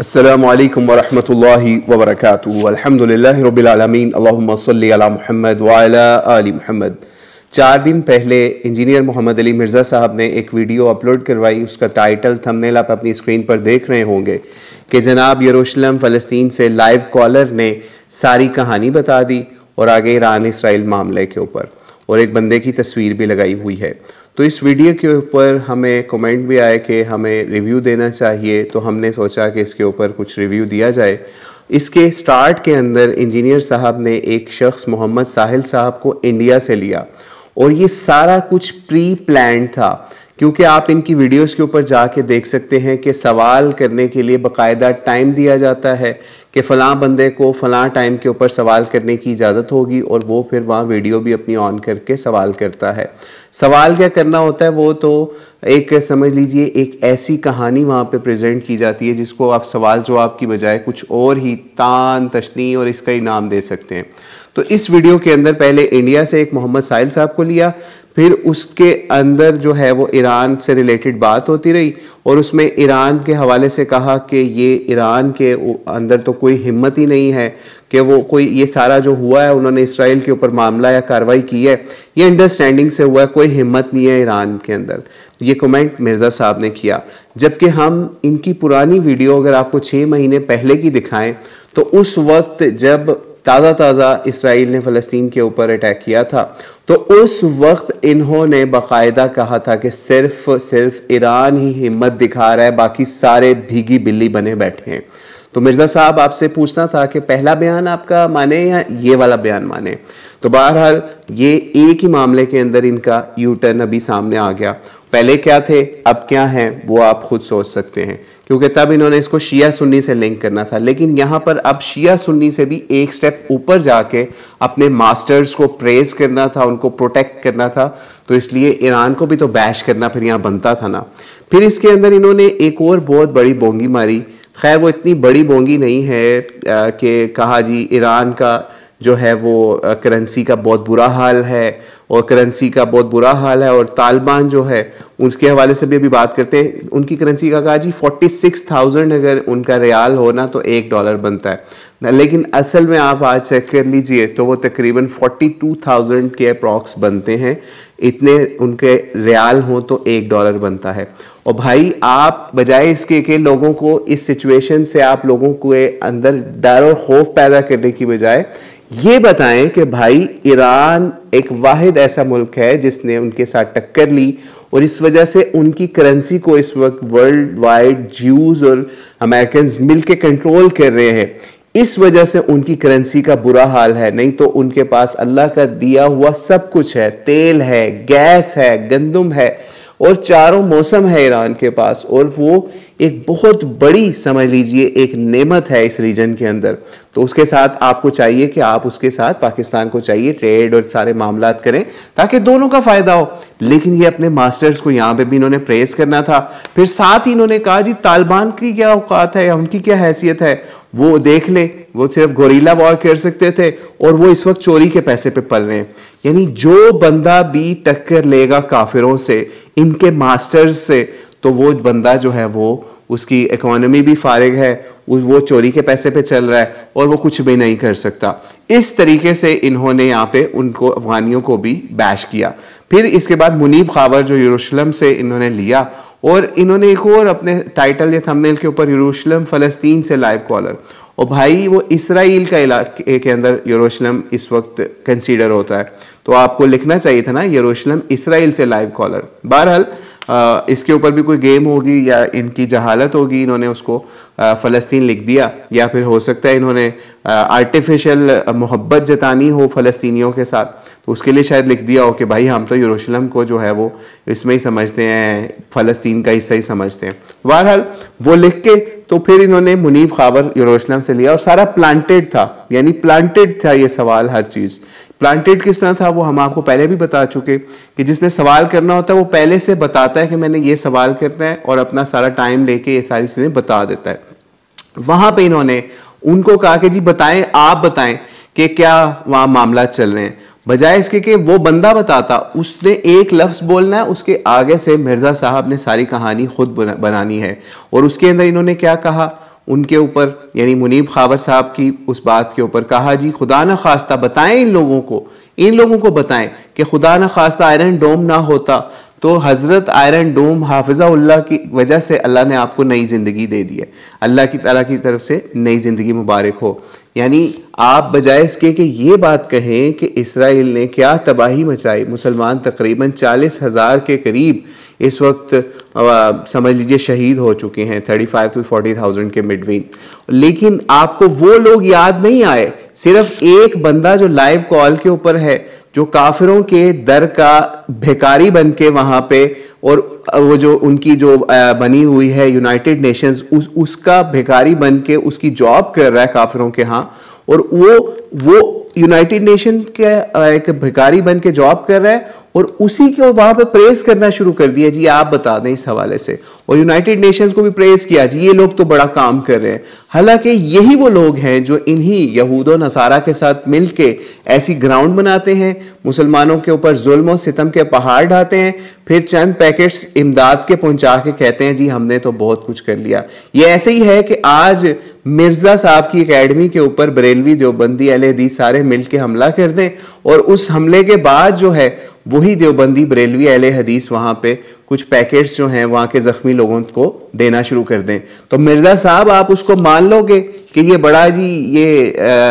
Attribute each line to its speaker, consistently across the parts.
Speaker 1: अस्सलामु अलैकुम वरहमतुल्लाहि वबरकातुहू। अल्हम्दुलिल्लाहि रब्बिल आलमीन, अल्लाहुम्मा सल्लि अला मुहम्मद व अला आलि मुहम्मद। 4 दिन पहले इंजीनियर मोहम्मद अली मिर्ज़ा साहब ने एक वीडियो अपलोड करवाई। उसका टाइटल थंबनेल आप अपनी स्क्रीन पर देख रहे होंगे कि जनाब यरूशलेम फ़लस्तीन से लाइव कॉलर ने सारी कहानी बता दी और आगे ईरान इसराइल मामले के ऊपर और एक बंदे की तस्वीर भी लगाई हुई है। तो इस वीडियो के ऊपर हमें कमेंट भी आए कि हमें रिव्यू देना चाहिए, तो हमने सोचा कि इसके ऊपर कुछ रिव्यू दिया जाए। इसके स्टार्ट के अंदर इंजीनियर साहब ने एक शख्स मोहम्मद साहिल साहब को इंडिया से लिया और ये सारा कुछ प्री प्लान था, क्योंकि आप इनकी वीडियोस के ऊपर जाके देख सकते हैं कि सवाल करने के लिए बाकायदा टाइम दिया जाता है कि फ़लाँ बंदे को फ़लाँ टाइम के ऊपर सवाल करने की इजाज़त होगी और वो फिर वहाँ वीडियो भी अपनी ऑन करके सवाल करता है। सवाल क्या करना होता है, वो तो एक समझ लीजिए एक ऐसी कहानी वहाँ पे प्रेजेंट की जाती है जिसको आप सवाल जवाब की बजाय कुछ और ही तान तशनी और इसका ही नाम दे सकते हैं। तो इस वीडियो के अंदर पहले इंडिया से एक मोहम्मद साहिल साहब को लिया, फिर उसके अंदर जो है वो ईरान से रिलेटेड बात होती रही और उसमें ईरान के हवाले से कहा कि ये ईरान के अंदर तो कोई हिम्मत ही नहीं है कि वो कोई ये सारा जो हुआ है उन्होंने इसराइल के ऊपर मामला या कार्रवाई की है ये अंडरस्टैंडिंग से हुआ है, कोई हिम्मत नहीं है ईरान के अंदर। ये कमेंट मिर्ज़ा साहब ने किया, जबकि हम इनकी पुरानी वीडियो अगर आपको 6 महीने पहले की दिखाएं तो उस वक्त जब ताज़ा इसराइल ने फ़लस्तीन के ऊपर अटैक किया था तो उस वक्त इन्होंने बाकायदा कहा था कि सिर्फ ईरान ही हिम्मत दिखा रहा है, बाकी सारे भीगी बिल्ली बने बैठे हैं। तो मिर्ज़ा साहब आपसे पूछना था कि पहला बयान आपका माने या ये वाला बयान माने। तो बहरहाल ये एक ही मामले के अंदर इनका यू टर्न अभी सामने आ गया। पहले क्या थे अब क्या हैं वो आप खुद सोच सकते हैं, क्योंकि तब इन्होंने इसको शिया सुन्नी से लिंक करना था, लेकिन यहाँ पर अब शिया सुन्नी से भी एक स्टेप ऊपर जाके अपने मास्टर्स को प्रेज करना था, उनको प्रोटेक्ट करना था। तो इसलिए ईरान को भी तो बैश करना फिर यहाँ बनता था ना। फिर इसके अंदर इन्होंने एक और बहुत बड़ी बोंगी मारी। खैर वो इतनी बड़ी बोंगी नहीं है कि कहा जी ईरान का जो है वो करेंसी का बहुत बुरा हाल है और करेंसी का बहुत बुरा हाल है और तालिबान जो है उसके हवाले से भी अभी बात करते हैं। उनकी करेंसी का कहा जी 46,000 अगर उनका रियाल होना तो $1 बनता है, लेकिन असल में आप आज चेक कर लीजिए तो वो तकरीबन 42,000 के अप्रॉक्स बनते हैं। इतने उनके रियाल हों तो $1 बनता है। और भाई आप बजाय इसके कि लोगों को इस सिचुएशन से आप लोगों को अंदर डर और खौफ पैदा करने की बजाय ये बताएं कि भाई ईरान एक वाहिद ऐसा मुल्क है जिसने उनके साथ टक्कर ली और इस वजह से उनकी करेंसी को इस वक्त वर्ल्ड वाइड ज्यूज और अमेरिकन मिलकर कंट्रोल कर रहे हैं। इस वजह से उनकी करेंसी का बुरा हाल है, नहीं तो उनके पास अल्लाह का दिया हुआ सब कुछ है, तेल है, गैस है, गंदम है और चारों मौसम है ईरान के पास, और वो एक बहुत बड़ी समझ लीजिए एक नेमत है इस रीजन के अंदर। तो उसके साथ आपको चाहिए कि आप उसके साथ पाकिस्तान को चाहिए ट्रेड और सारे मामलात करें ताकि दोनों का फायदा हो। लेकिन ये अपने मास्टर्स को यहाँ पे भी इन्होंने प्रेस करना था। फिर साथ ही इन्होंने कहा जी तालिबान की क्या औकात है या उनकी क्या हैसियत है, वो देख ले, वो सिर्फ गोरीला वॉर कर सकते थे और वो इस वक्त चोरी के पैसे पे पल रहे हैं। यानी जो बंदा भी टक्कर लेगा काफिरों से, इनके मास्टर्स से, तो वो बंदा जो है वो उसकी इकोनॉमी भी फारिग है, वो चोरी के पैसे पे चल रहा है और वो कुछ भी नहीं कर सकता। इस तरीके से इन्होंने यहाँ पे उनको अफगानियों को भी बैश किया। फिर इसके बाद मुनीब खावर जो यरूशलेम से इन्होंने लिया और इन्होंने एक और अपने टाइटल या थंबनेल के ऊपर यरूशलेम फ़लस्तीन से लाइव कॉलर, और भाई वो इसराइल का इलाके के अंदर यरूशलेम इस वक्त कंसीडर होता है, तो आपको लिखना चाहिए था ना यरूशलेम इसराइल से लाइव कॉलर। बहरहाल इसके ऊपर भी कोई गेम होगी या इनकी जहालत होगी, इन्होंने उसको फ़लस्तीन लिख दिया, या फिर हो सकता है इन्होंने आर्टिफिशियल मोहब्बत जतानी हो फ़लस्तीनियों के साथ, तो उसके लिए शायद लिख दिया हो कि भाई हम तो यरूशलेम को जो है वो इसमें ही समझते हैं, फ़लस्तीन का हिस्सा ही समझते हैं। बहरहाल वो लिख के तो फिर इन्होंने मुनीब खावर यरूशलेम से लिया और सारा प्लांटेड था, यानी प्लांटेड था ये सवाल। हर चीज़ प्लांटेड किस तरह था वो हम आपको पहले भी बता चुके कि जिसने सवाल करना होता है वो पहले से बताता है कि मैंने ये सवाल करना है और अपना सारा टाइम लेके ये सारी चीज़ें बता देता है। वहां पे इन्होंने उनको कहा कि जी बताएं, आप बताएं कि क्या वहां मामला चल रहे हैं, बजाय इसके कि वो बंदा बताता, उसने एक लफ्ज़ बोलना है, उसके आगे से मिर्ज़ा साहब ने सारी कहानी खुद बनानी है। और उसके अंदर इन्होंने क्या कहा, उनके ऊपर यानी मुनीब खावर साहब की उस बात के ऊपर कहा जी खुदा न खास्ता बताएं इन लोगों को बताएं कि खुदा न खास्ता आयरन डोम ना होता तो हज़रत आयरन डोम हाफिज़ाउल्लाह की वजह से अल्लाह ने आपको नई ज़िंदगी दे दी है, अल्लाह की ताला की तरफ से नई ज़िंदगी मुबारक हो। यानी आप बजाय इसके कि ये बात कहें कि इसराइल ने क्या तबाही मचाई, मुसलमान तकरीबन 40,000 के करीब इस वक्त समझ लीजिए शहीद हो चुके हैं, 35 to 40,000 के मिडवीन, लेकिन आपको वो लोग याद नहीं आए। सिर्फ एक बंदा जो लाइव कॉल के ऊपर है, जो काफिरों के दर का भिखारी बन के वहां पे, और वो जो उनकी जो बनी हुई है यूनाइटेड नेशंस, उसका भिखारी बन के उसकी जॉब कर रहा है काफिरों के यहाँ, और वो यूनाइटेड नेशन के एक भिखारी बन के जॉब कर रहा है और उसी को वहां पे प्रेस करना शुरू कर दिया जी। आप बता दें इस हवाले से, और यूनाइटेड नेशंस को भी प्रेस किया जी, ये लोग तो बड़ा काम कर रहे हैं। हालांकि यही वो लोग हैं जो इन्हीं यहूदो नसारा के साथ मिलके ऐसी ग्राउंड बनाते हैं, मुसलमानों के ऊपर जुल्म और सितम के पहाड़ ढाते हैं, फिर चंद पैकेट्स इमदाद के पहुंचा के कहते हैं जी हमने तो बहुत कुछ कर लिया। ये ऐसे ही है कि आज मिर्जा साहब की एकेडमी के ऊपर बरेलवी, देवबंदी, अहले हदीस सारे मिलके हमला कर दें, और उस हमले के बाद जो है वही देवबंदी, बरेलवी, अहले हदीस वहां पे कुछ पैकेट्स जो हैं वहां के जख्मी लोगों को देना शुरू कर दें, तो मिर्जा साहब आप उसको मान लोगे कि ये बड़ा जी ये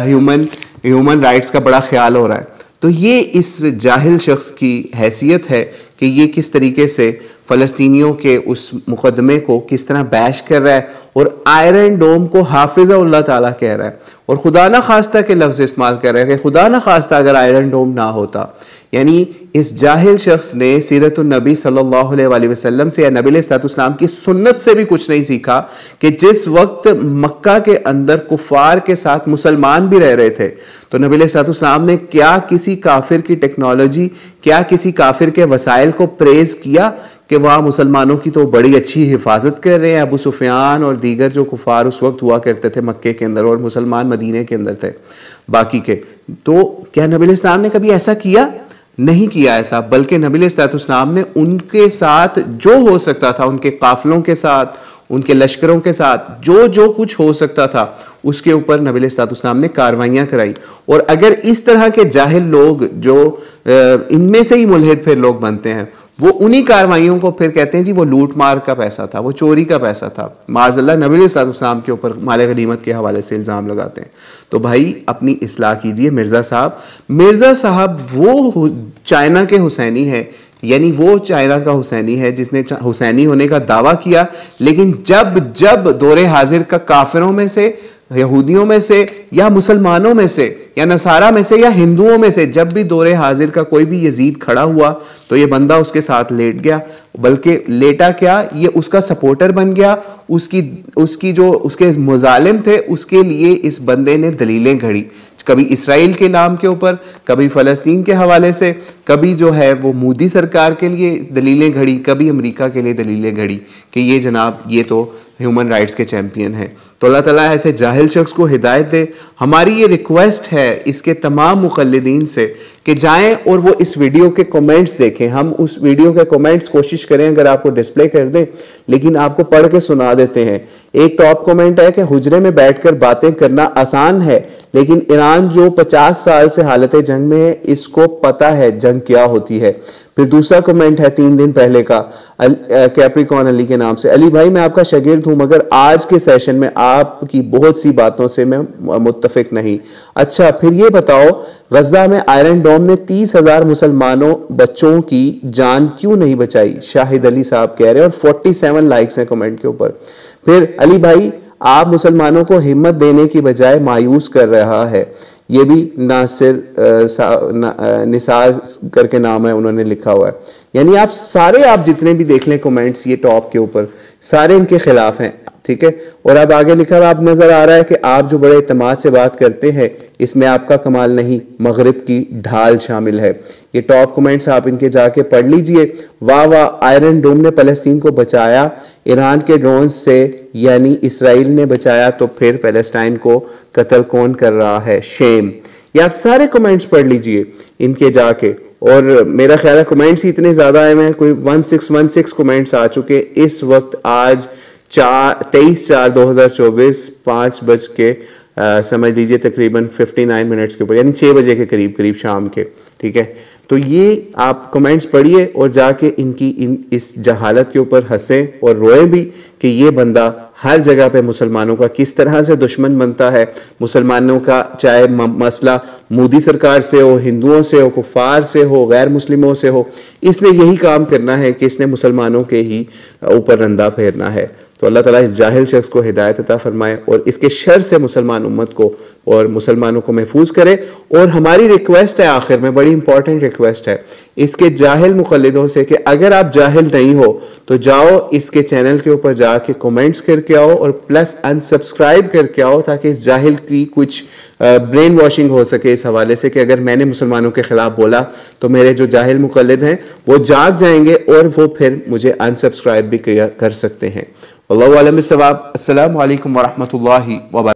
Speaker 1: ह्यूमन राइट्स का बड़ा ख्याल हो रहा है। तो ये इस जाहिल शख्स की हैसियत है कि ये किस तरीके से फ़लस्तीनियों के उस मुकदमे को किस तरह बैश कर रहा है, और आयरन डोम को हाफिज़ाउल्लाह ताला कह रहा है, और खुदा न खास्ता के लफ्ज़ इस्तेमाल कर रहा है कि खुदा न खास्ता अगर आयरन डोम ना होता। यानी इस जाहिल शख्स ने सीरतुन नबी सल्लल्लाहु अलैहि वसल्लम से या नबी अलैहिस्सलाम की सुन्नत से भी कुछ नहीं सीखा कि जिस वक्त मक्का के अंदर कुफार के साथ मुसलमान भी रह रहे थे, तो नबी अलैहिस्सलाम ने क्या किसी काफिर की टेक्नोलॉजी, क्या किसी काफिर के वसाइल को प्रेज किया कि वहाँ मुसलमानों की तो बड़ी अच्छी हिफाजत कर रहे हैं। अबू सुफियान और दीगर जो कुफार उस वक्त हुआ करते थे मक्के के अंदर, और मुसलमान मदीने के अंदर थे बाकी के, तो क्या नबी अलैहिस्सलाम ने कभी ऐसा किया? नहीं किया ऐसा, बल्कि नबी अलैहिस्सलाम ने उनके साथ जो हो सकता था, उनके काफिलों के साथ, उनके लश्करों के साथ जो कुछ हो सकता था उसके ऊपर नबी अलैहिस्सलाम ने कार्रवाइयां कराई। और अगर इस तरह के जाहिल लोग जो इनमें से ही मुल्हिद फिर लोग बनते हैं, वो उन्हीं कार्रवाइयों को फिर कहते हैं जी वो लूट मार का पैसा था, वो चोरी का पैसा था, माज़अल्लाह नबी अलैहिस्सलाम के ऊपर माल गनीमत के हवाले से इल्ज़ाम लगाते हैं। तो भाई अपनी इस्लाह कीजिए। मिर्ज़ा साहब वो चाइना के हुसैनी है, यानी वो चाइना का हुसैनी है जिसने हुसैनी होने का दावा किया, लेकिन जब दौरे हाजिर का काफिरों में से, यहूदियों में से, या मुसलमानों में से, या नसारा में से, या हिंदुओं में से, जब भी दौरे हाजिर का कोई भी यजीद खड़ा हुआ तो ये बंदा उसके साथ लेट गया, बल्कि लेटा क्या, ये उसका सपोर्टर बन गया। उसकी जो उसके मुजालिम थे उसके लिए इस बंदे ने दलीलें घड़ी, कभी इसराइल के नाम के ऊपर, कभी फ़लस्तीन के हवाले से, कभी जो है वो मोदी सरकार के लिए दलीलें घड़ी, कभी अमेरिका के लिए दलीलें घड़ी कि ये जनाब ये तो ह्यूमन राइट्स के चैंपियन हैं। तो अल्लाह ताला ऐसे जाहिल शख्स को हिदायत दे। हमारी ये रिक्वेस्ट है इसके तमाम मुक़ल्लिदीन से कि जाएं और वो इस वीडियो के कमेंट्स देखें। हम उस वीडियो के कमेंट्स कोशिश करें अगर आपको डिस्प्ले कर दें, लेकिन आपको पढ़ के सुना देते हैं। एक टॉप कमेंट है कि हुजरे में बैठकर बातें करना आसान है, लेकिन ईरान जो 50 साल से हालत जंग में है इसको पता है जंग क्या होती है। फिर दूसरा कमेंट है 3 दिन पहले का कैप्रिकॉन अली के नाम से, अली भाई मैं आपका शागिर्द हूं मगर आज के सेशन में आपकी बहुत सी बातों से मैं मुत्तफिक नहीं। अच्छा फिर ये बताओ गजा में आयरन डोम ने 30,000 मुसलमानों बच्चों की जान क्यों नहीं बचाई? शाहिद अली साहब कह रहे हैं, और 47 लाइक्स हैं कमेंट के ऊपर। फिर अली भाई आप मुसलमानों को हिम्मत देने की बजाय मायूस कर रहा है। ये भी निसार करके नाम है उन्होंने लिखा हुआ है। यानी आप जितने भी देख लें कमेंट्स ये टॉप के ऊपर सारे इनके खिलाफ हैं, ठीक है। और अब आगे लिखा हुआ आप नजर आ रहा है कि आप जो बड़े इत्मीनान से बात करते हैं इसमें आपका कमाल नहीं, मगरिब की ढाल शामिल है। ये टॉप कमेंट्स आप इनके जाके पढ़ लीजिए। वाह वाह आयरन डोम ने फलस्तीन को बचाया ईरान के ड्रोन से, यानी इसराइल ने बचाया, तो फिर फलस्तीन को कत्ल कौन कर रहा है? शेम। ये आप सारे कमेंट्स पढ़ लीजिए इनके जाके। और मेरा ख्याल है कमेंट्स ही इतने ज्यादा आए हैं, कोई 1616 कमेंट्स आ चुके इस वक्त। आज 23/4/2024 5 समझ लीजिए तकरीबन 59 मिनट्स के ऊपर, यानी 6 बजे के करीब करीब शाम के। ठीक है, तो ये आप कमेंट्स पढ़िए और जाके इस जहालत के ऊपर हंसें और रोएं भी कि ये बंदा हर जगह पे मुसलमानों का किस तरह से दुश्मन बनता है। मुसलमानों का चाहे मसला मोदी सरकार से हो, हिंदुओं से हो, कुफार से हो, गैर मुस्लिमों से हो, इसने यही काम करना है कि इसने मुसलमानों के ही ऊपर रंदा फेरना है। तो अल्लाह ताला इस जाहिल शख्स को हिदायत अता फरमाए और इसके शर से मुसलमान उम्मत को और मुसलमानों को महफूज करे। और हमारी रिक्वेस्ट है, आखिर में बड़ी इंपॉर्टेंट रिक्वेस्ट है इसके जाहिल मुक़ल्लिदों से कि अगर आप जाहिल नहीं हो तो जाओ इसके चैनल के ऊपर जाके कमेंट्स करके आओ और प्लस अनसब्सक्राइब करके आओ, ताकि इस जाहिल की कुछ ब्रेन वॉशिंग हो सके इस हवाले से कि अगर मैंने मुसलमानों के खिलाफ बोला तो मेरे जो जाहिल मुक़ल्लिद हैं वो जाग जाएंगे और वो फिर मुझे अनसब्सक्राइब भी कर सकते हैं। अल्लाहु आलम बिस्सवाब। अस्सलामु अलैकुम व रहमतुल्लाहि व बरकातुहू।